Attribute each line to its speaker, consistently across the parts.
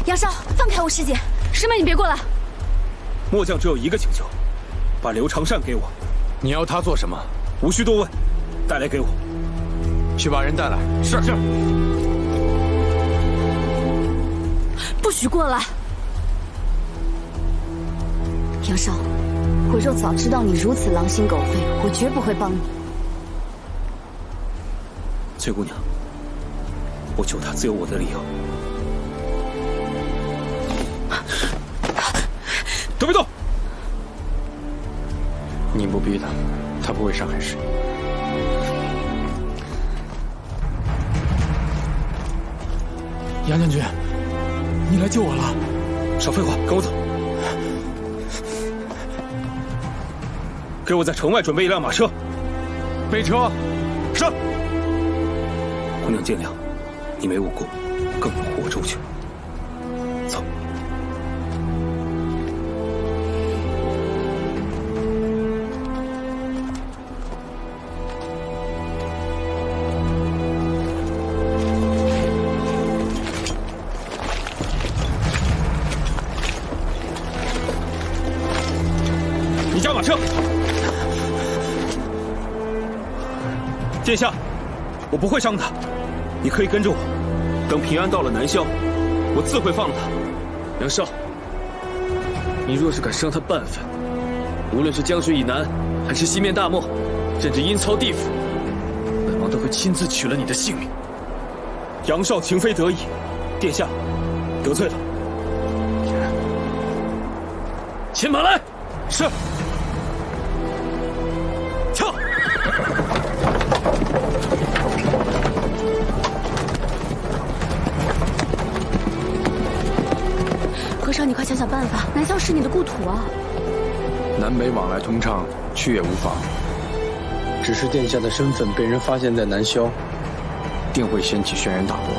Speaker 1: 杨少，放开我师姐！师妹，你别过来！
Speaker 2: 末将只有一个请求，把刘长善给我。
Speaker 3: 你要他做什么？
Speaker 2: 无需多问，带来给我。
Speaker 3: 去把人带来。是。
Speaker 1: 不许过来！杨少，我若早知道你如此狼心狗肺，我绝不会帮你。
Speaker 2: 翠姑娘，我救她自有我的理由。都别动！
Speaker 3: 你不逼他，他不会伤害师爷。杨将军，你来救我了！
Speaker 2: 少废话，跟我走。给我在城外准备一辆马车。
Speaker 3: 备车。
Speaker 2: 是。姑娘见谅，你没无辜，更要护我周全。走。你驾马车。殿下，我不会伤他，你可以跟着我。等平安到了南萧，我自会放他。
Speaker 4: 杨少，你若是敢伤他半分，无论是江水以南，还是西面大漠，甚至阴曹地府，本王都会亲自取了你的性命。
Speaker 2: 杨少情非得已，殿下得罪了。
Speaker 4: 牵马来。
Speaker 2: 是。跳。
Speaker 1: 和尚，你快想想办法，南萧是你的故土啊！
Speaker 3: 南北往来通畅，去也无妨。只是殿下的身份被人发现在南萧，定会掀起轩然大波。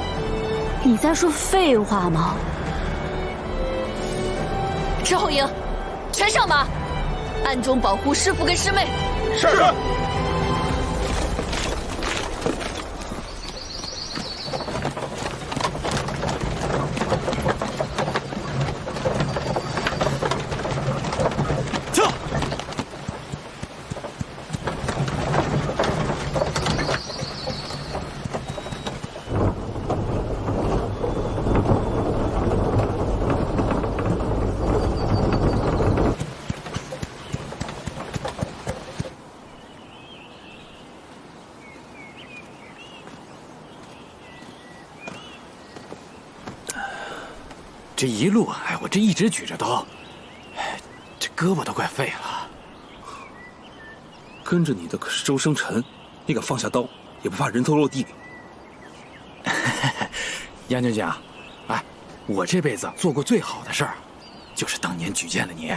Speaker 1: 你在说废话吗？
Speaker 5: 之后营，全上马，暗中保护师父跟师妹。
Speaker 2: 是。
Speaker 6: 这一路，我这一直举着刀，这胳膊都快废了。
Speaker 2: 跟着你的可是周生辰，你敢放下刀，也不怕人头落地？
Speaker 6: 杨将军啊，我这辈子做过最好的事儿，就是当年举荐了你。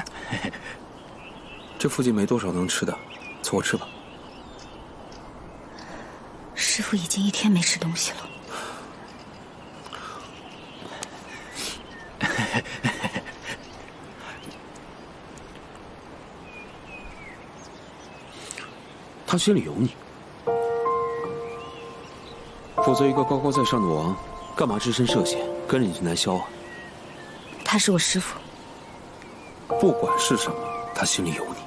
Speaker 2: 这附近没多少能吃的，凑合吃吧。
Speaker 1: 师父已经一天没吃东西了。
Speaker 2: 他心里有你，否则一个高高在上的王，干嘛只身涉险跟着你去南萧啊？
Speaker 1: 他是我师父。
Speaker 2: 不管是什么，他心里有你。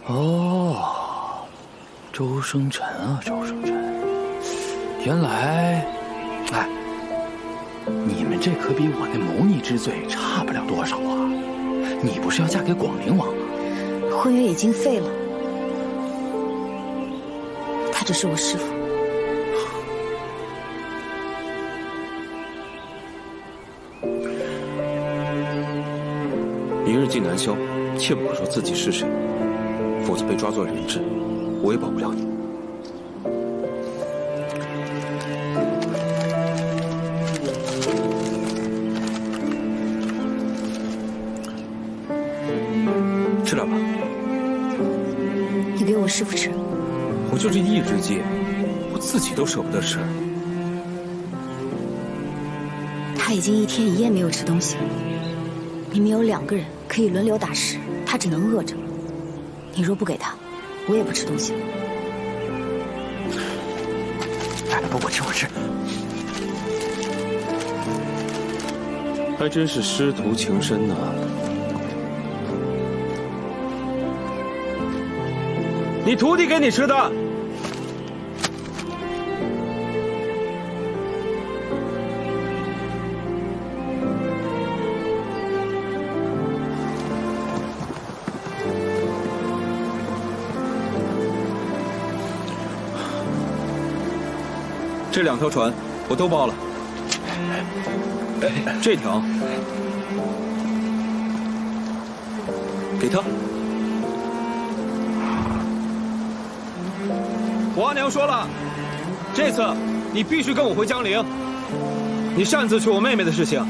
Speaker 6: 哦，周生辰啊，周生辰，原来，你们这可比我那谋逆之罪差不了多少啊！你不是要嫁给广陵王吗？
Speaker 1: 婚约已经废了，他只是我师父。
Speaker 2: 明日进南萧，切不可说自己是谁，否则被抓做人质，我也保不了你。吃点吧。
Speaker 1: 你给我师父吃。
Speaker 2: 我就这一只鸡，我自己都舍不得吃。
Speaker 1: 他已经一天一夜没有吃东西了。你们有2个人可以轮流打食，他只能饿着。你若不给他，我也不吃东西了。
Speaker 6: 不，我吃。
Speaker 2: 还真是师徒情深呐。你徒弟给你吃的。这2条船我都包了，这条给他。我阿娘说了，这次你必须跟我回江陵。你擅自娶我妹妹的事情，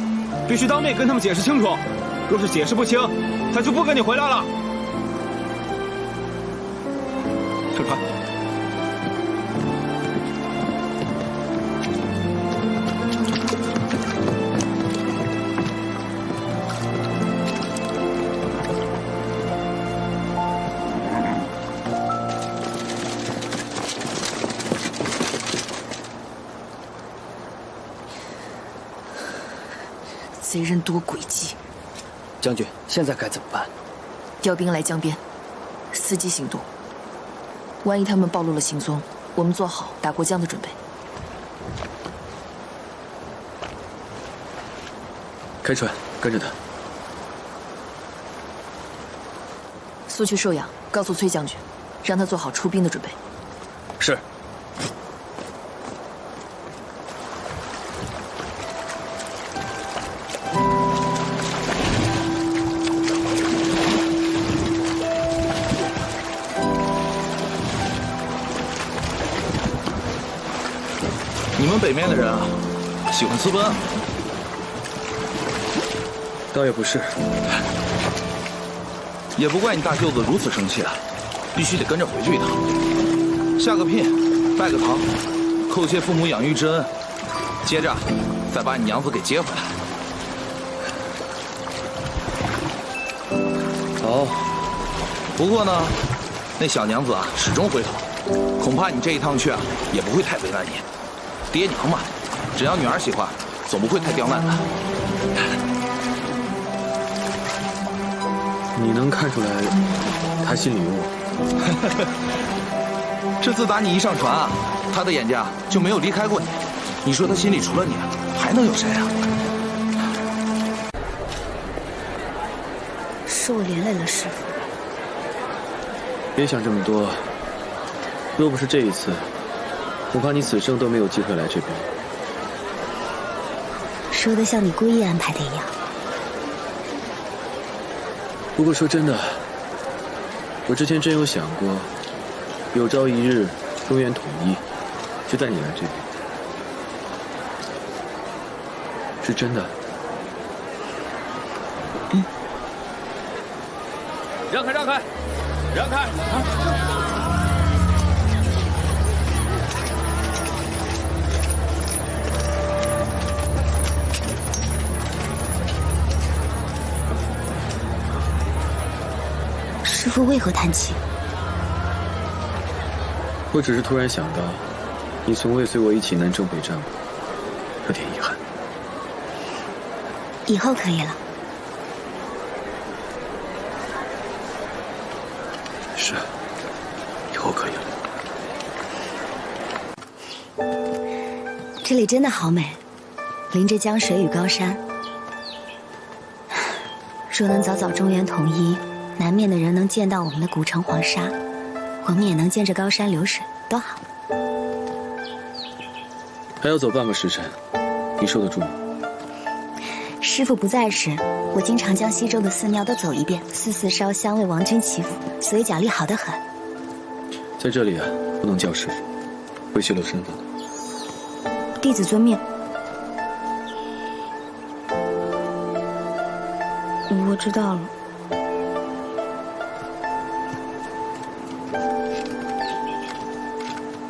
Speaker 2: 必须当面跟他们解释清楚。若是解释不清，他就不跟你回来了。上船。
Speaker 5: 贼人多诡计，
Speaker 4: 将军，现在该怎么办？
Speaker 5: 调兵来江边，伺机行动。万一他们暴露了行踪，我们做好打过江的准备。
Speaker 4: 开船，跟着他。
Speaker 5: 速去寿阳，告诉崔将军，让他做好出兵的准备。
Speaker 4: 是。
Speaker 7: 你们北面的人啊，喜欢私奔啊？
Speaker 4: 倒也不是，
Speaker 7: 也不怪你大舅子如此生气啊，必须得跟着回去一趟，下个聘，拜个堂，叩谢父母养育之恩，接着再把你娘子给接回来。
Speaker 4: 好。
Speaker 7: 不过呢，那小娘子啊始终回头，恐怕你这一趟去啊也不会太为难你。爹娘嘛，只要女儿喜欢，总不会太刁难的。
Speaker 4: 你能看出来，他心里有我。
Speaker 7: 这自打你一上船啊，他的眼睛就没有离开过你。你说他心里除了你，还能有谁啊？
Speaker 1: 是我连累了师父。
Speaker 4: 别想这么多，若不是这一次，恐怕你此生都没有机会来这边。
Speaker 1: 说得像你故意安排的一样。
Speaker 4: 不过说真的，我之前真有想过，有朝一日中原统一，就带你来这边。是真的。
Speaker 2: 让开，让开，让开！
Speaker 1: 师父为何叹气？
Speaker 4: 我只是突然想到，你从未随我一起南征北战过，有点遗憾。
Speaker 1: 以后可以了。
Speaker 4: 是，以后可以了。
Speaker 1: 这里真的好美，临着江水与高山。若能早早中原统一，南面的人能见到我们的古城黄沙，我们也能见着高山流水，多好。
Speaker 4: 还要走半个时辰，你受得住吗？
Speaker 1: 师父不在时，我经常将西周的寺庙都走一遍，四烧香为王君祈福，所以脚力好得很。
Speaker 4: 在这里啊，不能叫师父，会泄露身份。
Speaker 1: 弟子遵命。我知道了。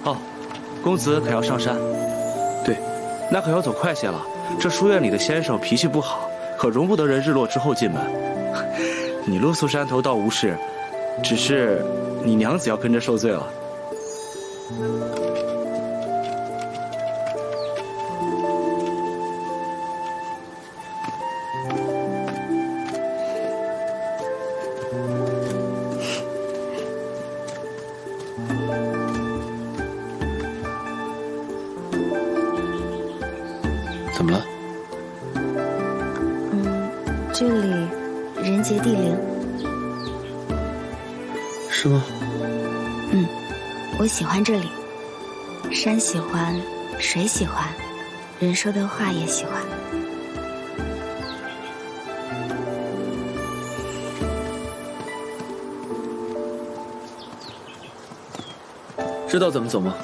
Speaker 8: 哦，公子可要上山？
Speaker 4: 对，
Speaker 8: 那可要走快些了。这书院里的先生脾气不好，可容不得人日落之后进门。你露宿山头倒无事，只是你娘子要跟着受罪了。
Speaker 3: 怎么了？
Speaker 1: 这里人杰地灵。
Speaker 3: 是吗？
Speaker 1: 我喜欢这里，山喜欢，水喜欢，人说的话也喜欢。
Speaker 4: 知道怎么走吗？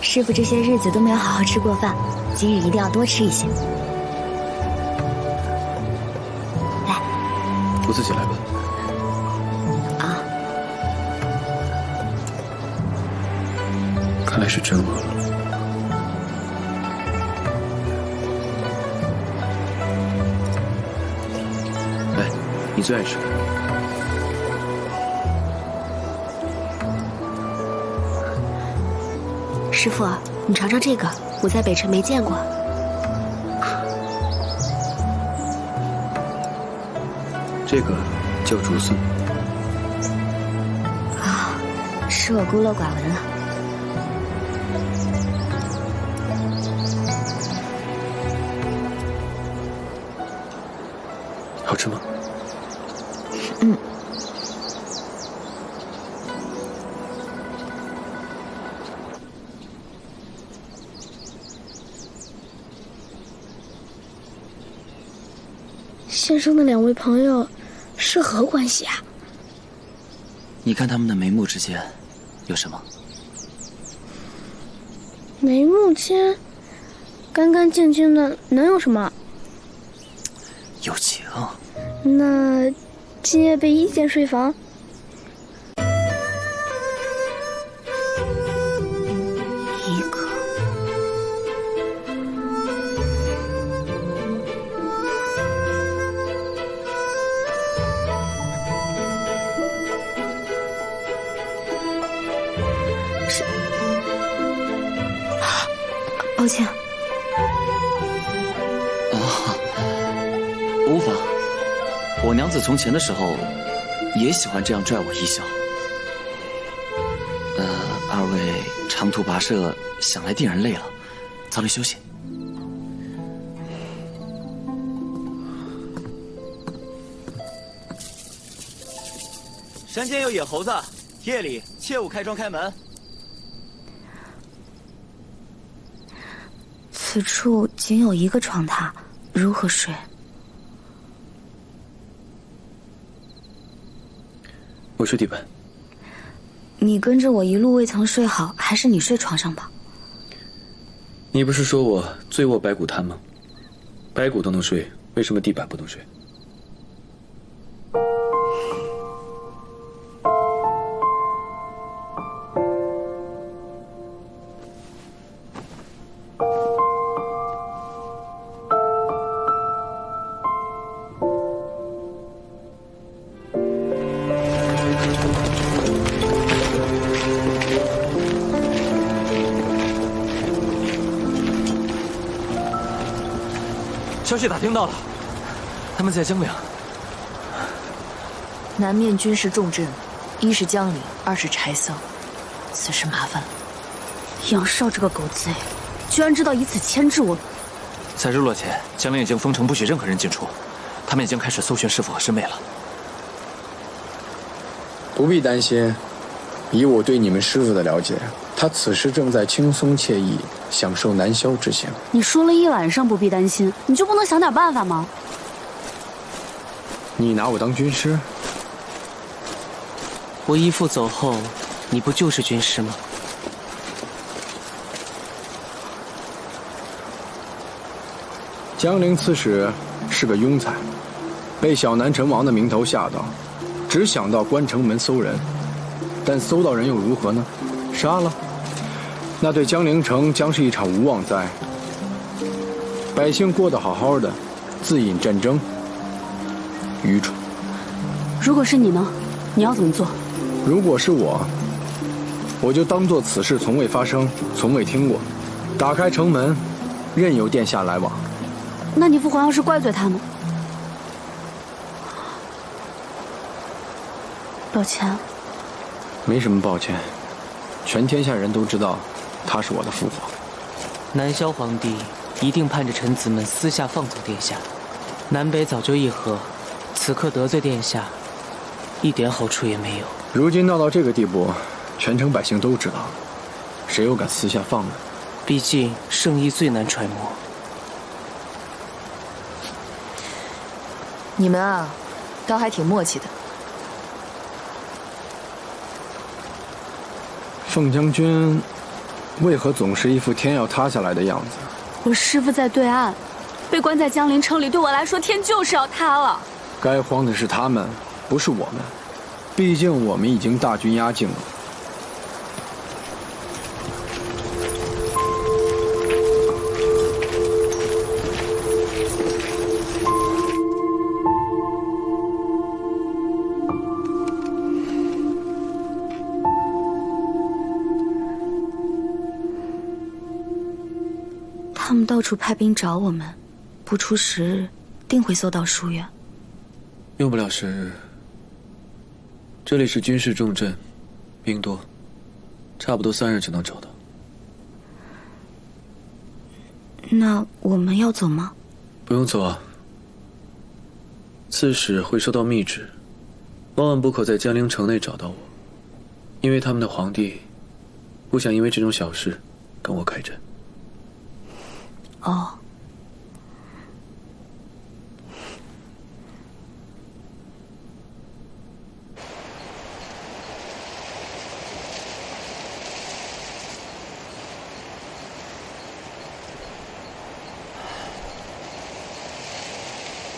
Speaker 1: 师傅这些日子都没有好好吃过饭，今日一定要多吃一些。来，
Speaker 4: 我自己来吧。
Speaker 1: 啊，
Speaker 3: 看来是真饿了。
Speaker 4: 来，你最爱吃的。
Speaker 1: 师傅，你尝尝这个，我在北辰没见过。
Speaker 3: 这个叫竹笋。
Speaker 1: 啊，是我孤陋寡闻了。
Speaker 3: 好吃吗？
Speaker 9: 先生的两位朋友是何关系啊？
Speaker 10: 你看他们的眉目之间有什么？
Speaker 9: 眉目间干干净净的，能有什么？
Speaker 10: 友情。
Speaker 9: 那今夜被一间睡房？
Speaker 1: 一个。抱歉。
Speaker 10: 无妨，我娘子从前的时候也喜欢这样拽我一笑。二位长途跋涉，想来定然累了，早点休息。
Speaker 11: 山间有野猴子，夜里切勿开窗开门。
Speaker 1: 此处仅有一个床榻，如何睡？
Speaker 3: 我睡地板。
Speaker 1: 你跟着我一路未曾睡好，还是你睡床上吧。
Speaker 3: 你不是说我醉卧白骨滩吗？白骨都能睡，为什么地板不能睡？
Speaker 11: 消息打听到了，他们在江陵。
Speaker 5: 南面军事重镇，一是江陵，二是柴桑，此事麻烦了。
Speaker 9: 杨少这个狗贼，居然知道以此牵制我们。
Speaker 11: 在日落前，江陵已经封城，不许任何人进出。他们已经开始搜寻师傅和师妹了。
Speaker 3: 不必担心，以我对你们师傅的了解，他此时正在轻松惬意享受南萧之行。
Speaker 9: 你说了一晚上不必担心，你就不能想点办法吗？
Speaker 3: 你拿我当军师？
Speaker 10: 我义父走后，你不就是军师吗？
Speaker 3: 江陵刺史是个庸才，被小南城王的名头吓到，只想到关城门搜人，但搜到人又如何呢？杀了，那对江陵城将是一场无妄灾。百姓过得好好的，自引战争，愚蠢。
Speaker 9: 如果是你呢？你要怎么做？
Speaker 3: 如果是我，我就当做此事从未发生，从未听过，打开城门，任由殿下来往。
Speaker 9: 那你父皇要是怪罪他呢？抱歉。
Speaker 3: 没什么抱歉，全天下人都知道，他是我的父皇。
Speaker 12: 南萧皇帝一定盼着臣子们私下放走殿下，南北早就议和，此刻得罪殿下，一点好处也没有。
Speaker 3: 如今闹到这个地步，全城百姓都知道，谁又敢私下放呢？
Speaker 12: 毕竟圣意最难揣摩。
Speaker 5: 你们啊，倒还挺默契的。
Speaker 3: 凤将军，为何总是一副天要塌下来的样子？
Speaker 9: 我师父在对岸，被关在江陵城里，对我来说天就是要塌了。
Speaker 3: 该慌的是他们，不是我们。毕竟我们已经大军压境了。
Speaker 1: 他们到处派兵找我们，不出10日，定会搜到书院。
Speaker 4: 用不了10日。这里是军事重镇，兵多，差不多3日就能找到。
Speaker 1: 那我们要走吗？
Speaker 4: 不用走啊。刺史会收到密旨，万万不可在江陵城内找到我，因为他们的皇帝不想因为这种小事跟我开战。
Speaker 1: 哦。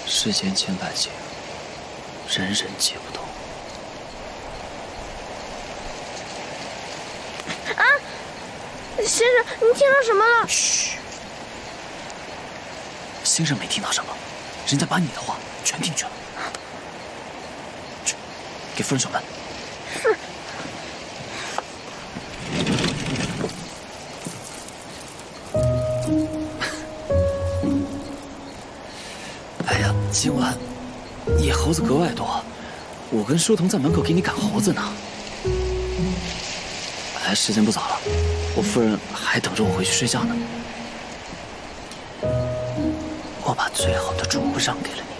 Speaker 10: 世间千百情，人人皆不同。
Speaker 9: 啊，先生，你听到什么了？
Speaker 10: 嘘，先生没听到什么，人家把你的话全听去了。去，给夫人守门。
Speaker 9: 是。
Speaker 10: 哎呀，今晚野猴子格外多，我跟书童在门口给你赶猴子呢。哎，时间不早了，我夫人还等着我回去睡觉呢。我把最好的主子让给了你，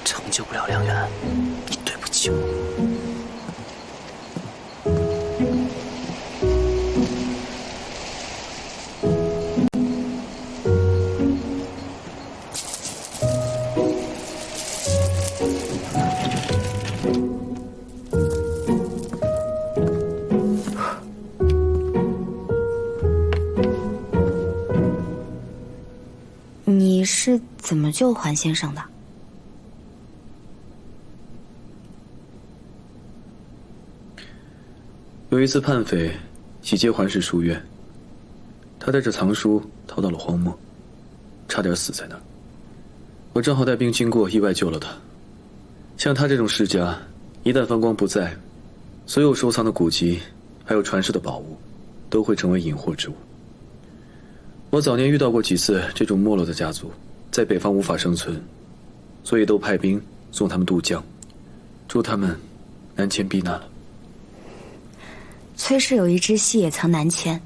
Speaker 10: 成就不了良缘，你对不起我。
Speaker 1: 你是怎么救环先生的？
Speaker 4: 有一次叛匪袭击环氏书院，他带着藏书逃到了荒漠，差点死在那儿。我正好带兵经过，意外救了他。像他这种世家，一旦方光不在，所有收藏的古籍还有传世的宝物都会成为引祸之物。我早年遇到过几次这种没落的家族，在北方无法生存，所以都派兵送他们渡江，助他们南迁避难了。
Speaker 1: 崔氏有一支系也曾南迁，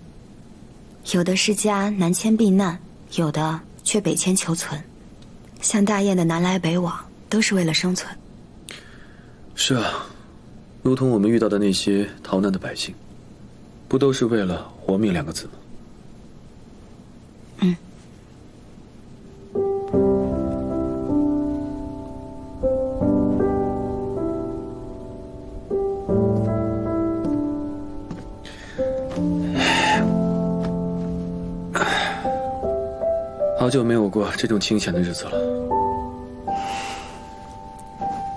Speaker 1: 有的世家南迁避难，有的却北迁求存。像大雁的南来北往，都是为了生存。
Speaker 4: 是啊，如同我们遇到的那些逃难的百姓，不都是为了活命2个字吗？
Speaker 1: 嗯。
Speaker 4: 好久没有过这种清闲的日子了。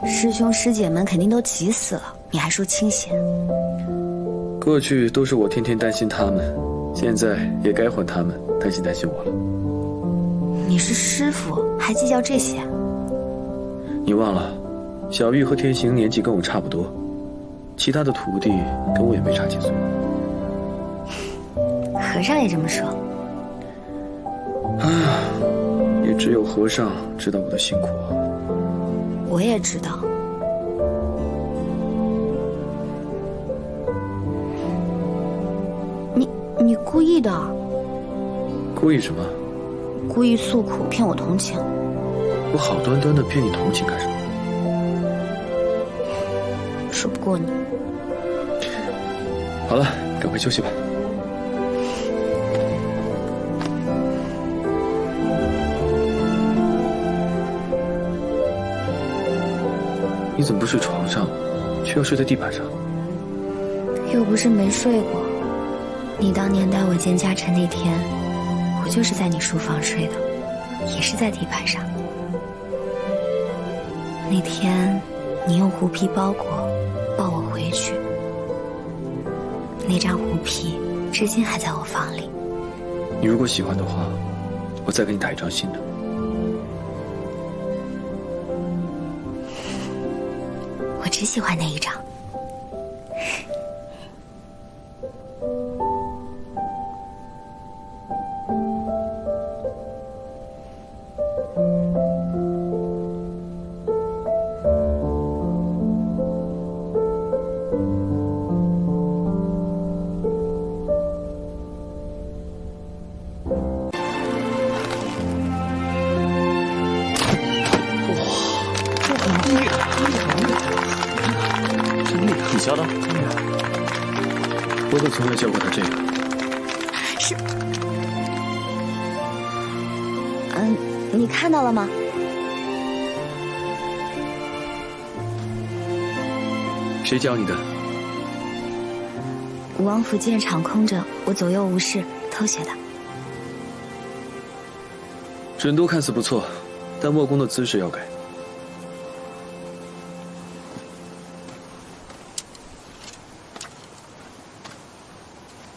Speaker 1: 师兄师姐们肯定都急死了，你还说清闲？
Speaker 4: 过去都是我天天担心他们，现在也该换他们担心我了。
Speaker 1: 你是师傅，还计较这些？
Speaker 4: 你忘了，小玉和天行年纪跟我差不多，其他的徒弟跟我也没差几岁。
Speaker 1: 和尚也这么说。
Speaker 4: 也只有和尚知道我的辛苦啊。
Speaker 1: 我也知道。你故意的，
Speaker 4: 故意什么？
Speaker 1: 故意诉苦骗我同情。
Speaker 4: 我好端端的骗你同情干什么？
Speaker 1: 说不过你。
Speaker 4: 好了，赶快休息吧。你怎么不睡床上，却要睡在地板上？
Speaker 1: 又不是没睡过。你当年带我见嘉诚那天，我就是在你书房睡的，也是在地板上。那天，你用狐皮包裹抱我回去，那张狐皮至今还在我房里。
Speaker 4: 你如果喜欢的话，我再给你打一张新的。
Speaker 1: 我只喜欢那一张。
Speaker 11: 你教的？
Speaker 4: 我可从未教过他这个。
Speaker 1: 是，你看到了吗？
Speaker 4: 谁教你的？
Speaker 1: 王府剑场空着，我左右无事，偷学的。
Speaker 4: 准度看似不错，但莫攻的姿势要改。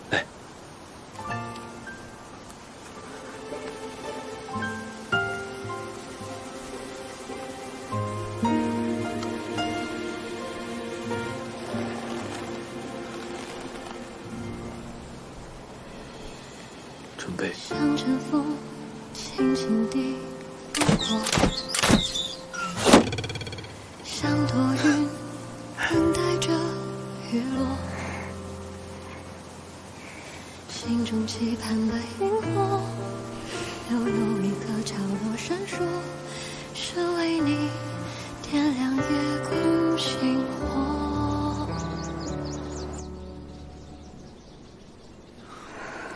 Speaker 4: 来，准备。
Speaker 13: 像阵风，轻轻地拂过，像朵云，等待着雨落。心中期盼的萤火，又有一个角落闪烁，是为你点亮夜空星火。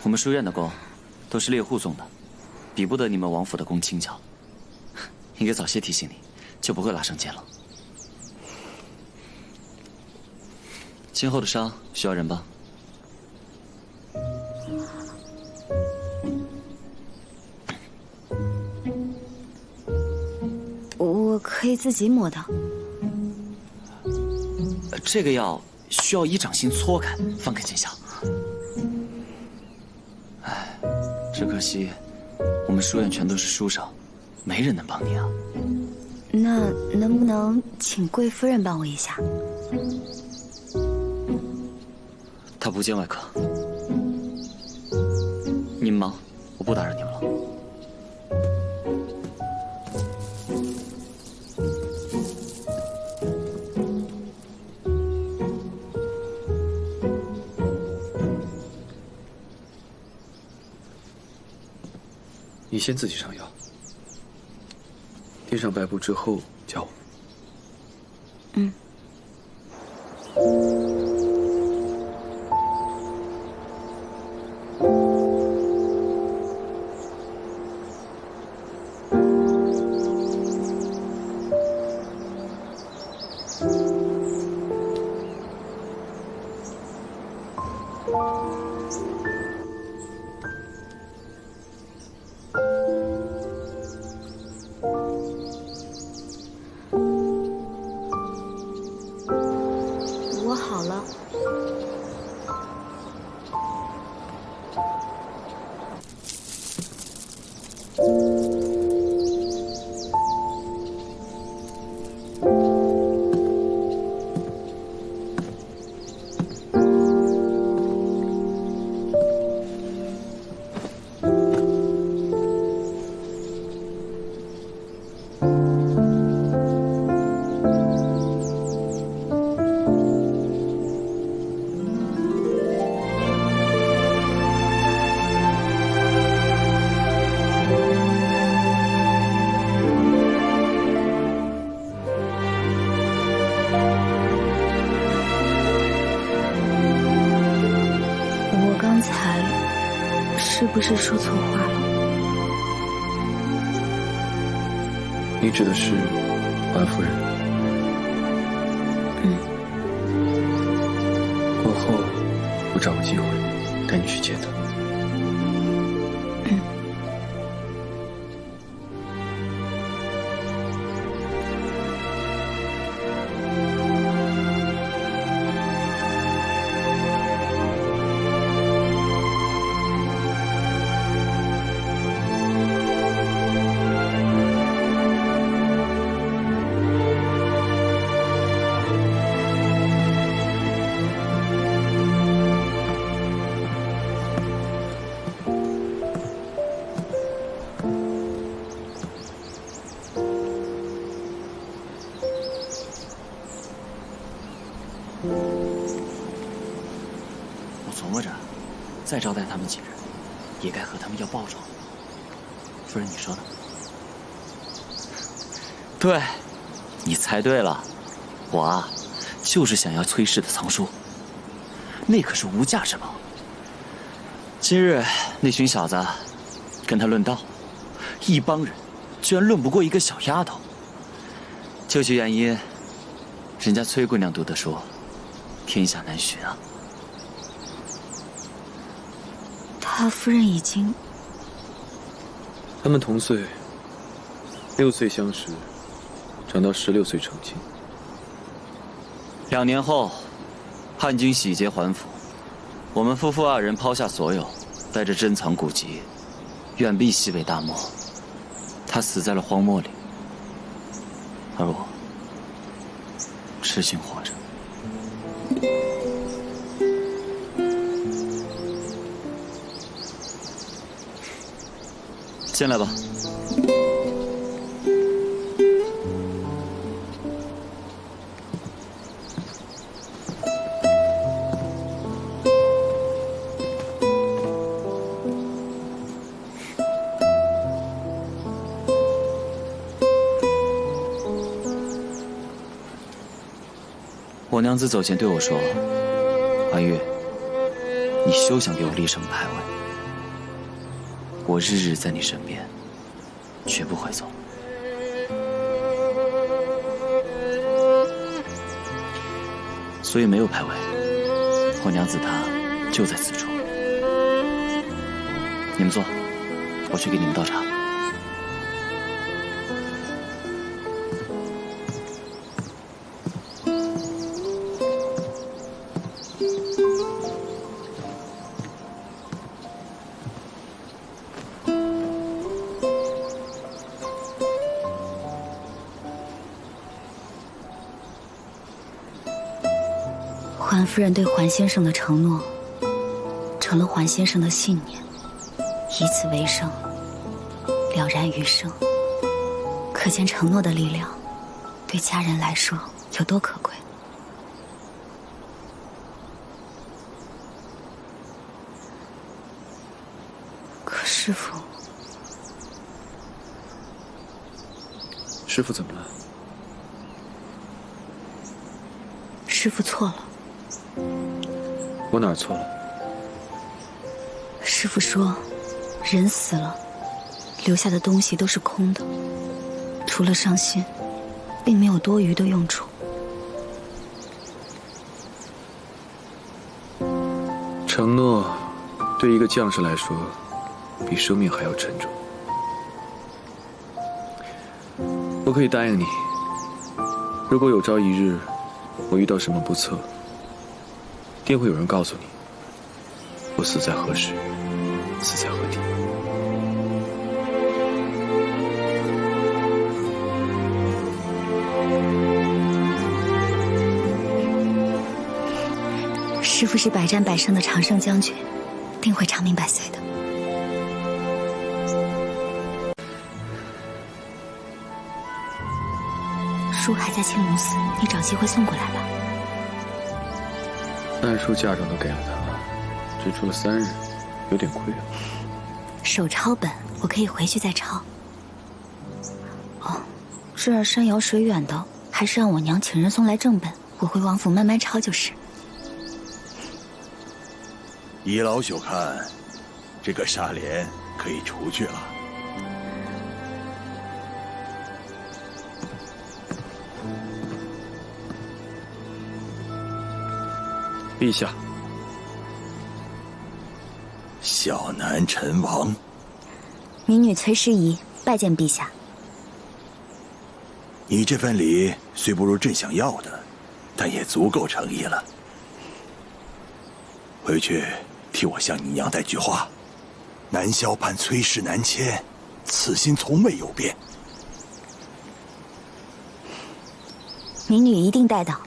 Speaker 11: 我们书院的弓都是猎户送的，比不得你们王府的弓轻巧。应该早些提醒你，就不会拉上箭了。今后的伤需要人帮。
Speaker 1: 我可以自己抹的。
Speaker 11: 这个药需要以掌心搓开，方可见效。唉，只可惜我们书院全都是书生，没人能帮你啊。
Speaker 1: 那能不能请贵夫人帮我一下？
Speaker 11: 她不见外科。你们忙，我不打扰你们了。
Speaker 4: 你先自己上药，垫上白布之后教我。
Speaker 1: 嗯。不是说错话了？
Speaker 3: 你指的是环夫人？过后我找个机会带你去见她。
Speaker 11: 我琢磨着，再招待他们几日，也该和他们要报酬。夫人，你说呢？对，你猜对了，我啊，就是想要崔氏的藏书，那可是无价之宝。今日那群小子跟他论道，一帮人居然论不过一个小丫头。究其原因，人家崔姑娘读的书，天下难寻啊。
Speaker 1: 他夫人已经……
Speaker 3: 他们同岁，6岁相识，长到16岁成亲。
Speaker 11: 2年后，汉军洗劫还府，我们夫妇2人抛下所有，带着珍藏古籍，远避西北大漠。他死在了荒漠里，而我痴心活着。进来吧。我娘子走前对我说：“婉玉，你休想给我立什么牌位。我日日在你身边，绝不会走。”所以没有牌位，我娘子她就在此处。你们坐，我去给你们倒茶。
Speaker 1: 环夫人对环先生的承诺，成了环先生的信念，以此为生，了然余生。可见承诺的力量，对家人来说有多可贵。可师父，
Speaker 3: 师父怎么了？
Speaker 1: 师父错了。
Speaker 3: 我哪儿错了？
Speaker 1: 师父说，人死了，留下的东西都是空的，除了伤心，并没有多余的用处。
Speaker 3: 承诺，对一个将士来说，比生命还要沉重。我可以答应你，如果有朝一日我遇到什么不测，定会有人告诉你，我死在何时，死在何地。
Speaker 1: 师父是百战百胜的常胜将军，定会长命百岁的。书还在青龙寺，你找机会送过来吧。
Speaker 3: 按书嫁妆都给了他，只出了3日，有点亏啊。
Speaker 1: 手抄本我可以回去再抄。哦，这儿山遥水远的，还是让我娘请人送来正本，我回王府慢慢抄就是。
Speaker 14: 依老朽看，这个纱帘可以除去了。
Speaker 3: 陛下，
Speaker 14: 小南陈王，
Speaker 1: 民女崔师仪拜见陛下。
Speaker 14: 你这份礼虽不如朕想要的，但也足够诚意了。回去替我向你娘带句话：南萧叛崔氏南迁，此心从未有变。
Speaker 1: 民女一定带到。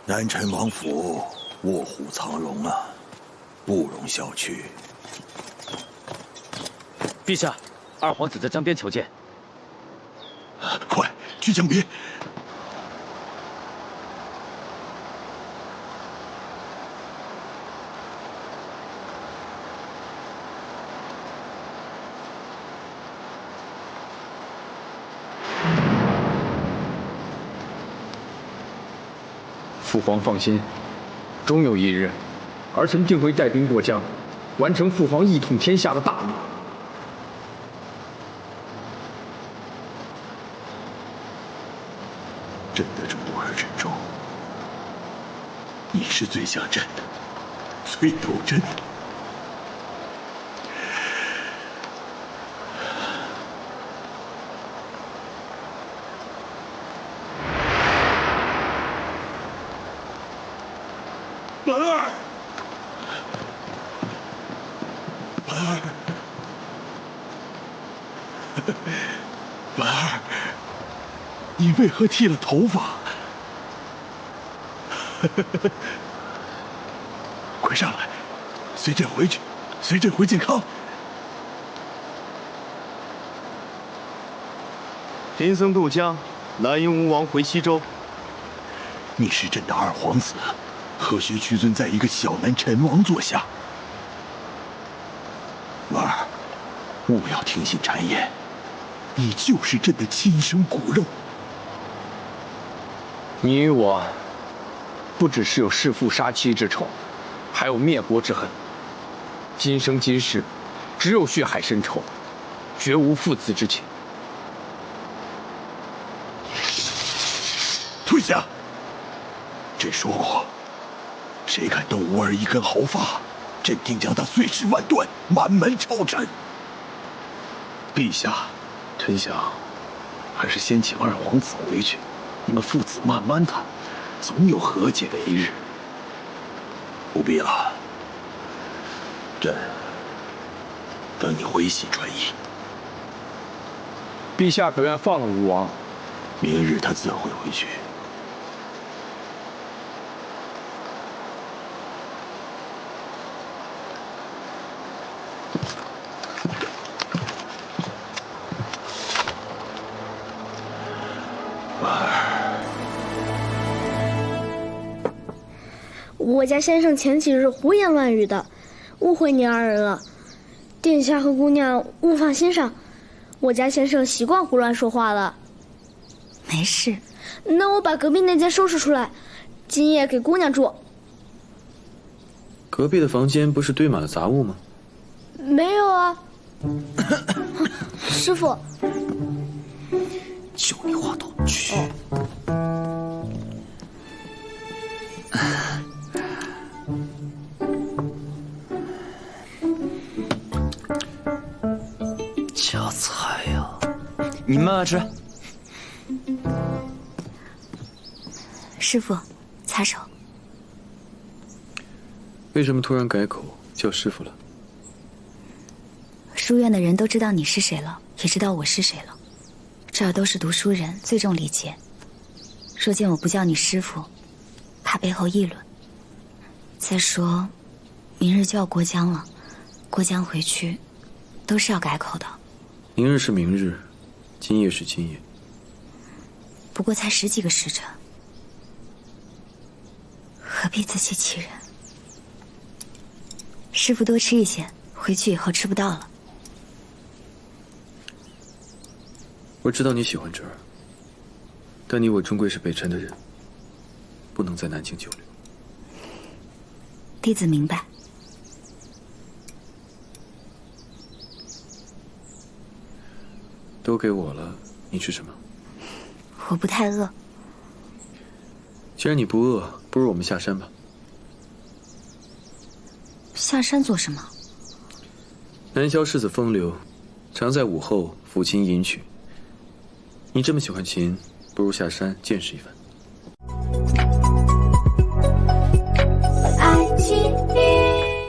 Speaker 14: 南陈王府卧虎藏龙啊，不容小觑。
Speaker 11: 陛下，二皇子在江边求见。
Speaker 14: 快去江边！
Speaker 3: 父皇放心，终有一日，儿臣定会带兵过江，完成父皇一统天下的大业。
Speaker 14: 朕的众儿之中，你是最像朕的，最懂朕的。兰儿，兰儿，兰儿，你为何剃了头发？快上来，随朕回去，随朕回靖康。
Speaker 15: 贫僧渡江，来迎吴王回西周。
Speaker 14: 你是朕的二皇子，何须屈尊在一个小南陈王座下？婉儿，勿要听信谗言，你就是朕的亲生骨肉。
Speaker 3: 你与我，不只是有弑父杀妻之仇，还有灭国之恨。今生今世，只有血海深仇，绝无父子之情。
Speaker 14: 退下！朕说过，谁敢动吾儿一根毫发，朕定将他碎尸万段，满门抄斩。
Speaker 6: 陛下，臣想，还是先请二皇子回去，你们父子慢慢谈，总有和解的一日。
Speaker 14: 不必了，朕等你回心转意。
Speaker 3: 陛下可愿放了吴王？
Speaker 14: 明日他自会回去。
Speaker 9: 我家先生前几日胡言乱语的，误会你二人了。殿下和姑娘勿放心上，我家先生习惯胡乱说话了。
Speaker 1: 没事。
Speaker 9: 那我把隔壁那间收拾出来，今夜给姑娘住。
Speaker 4: 隔壁的房间不是堆满了杂物吗？
Speaker 9: 没有啊。师傅，
Speaker 11: 就你话筒去。加菜呀！你慢慢吃。
Speaker 1: 师傅，擦手。
Speaker 4: 为什么突然改口叫师傅了？
Speaker 1: 书院的人都知道你是谁了，也知道我是谁了。这儿都是读书人，最重礼节。若见我不叫你师傅，怕背后议论。再说，明日就要过江了，过江回去，都是要改口的。
Speaker 4: 明日是明日，今夜是今夜。
Speaker 1: 不过才10几个时辰，何必自欺欺人？师傅多吃一些，回去以后吃不到了。
Speaker 4: 我知道你喜欢这儿，但你我终归是北辰的人，不能在南京久留。
Speaker 1: 弟子明白。
Speaker 3: 都给我了，你吃什么？
Speaker 1: 我不太饿。
Speaker 3: 既然你不饿，不如我们下山吧。
Speaker 1: 下山做什么？
Speaker 3: 南萧世子风流，常在午后抚琴吟曲。你这么喜欢琴，不如下山见识一番。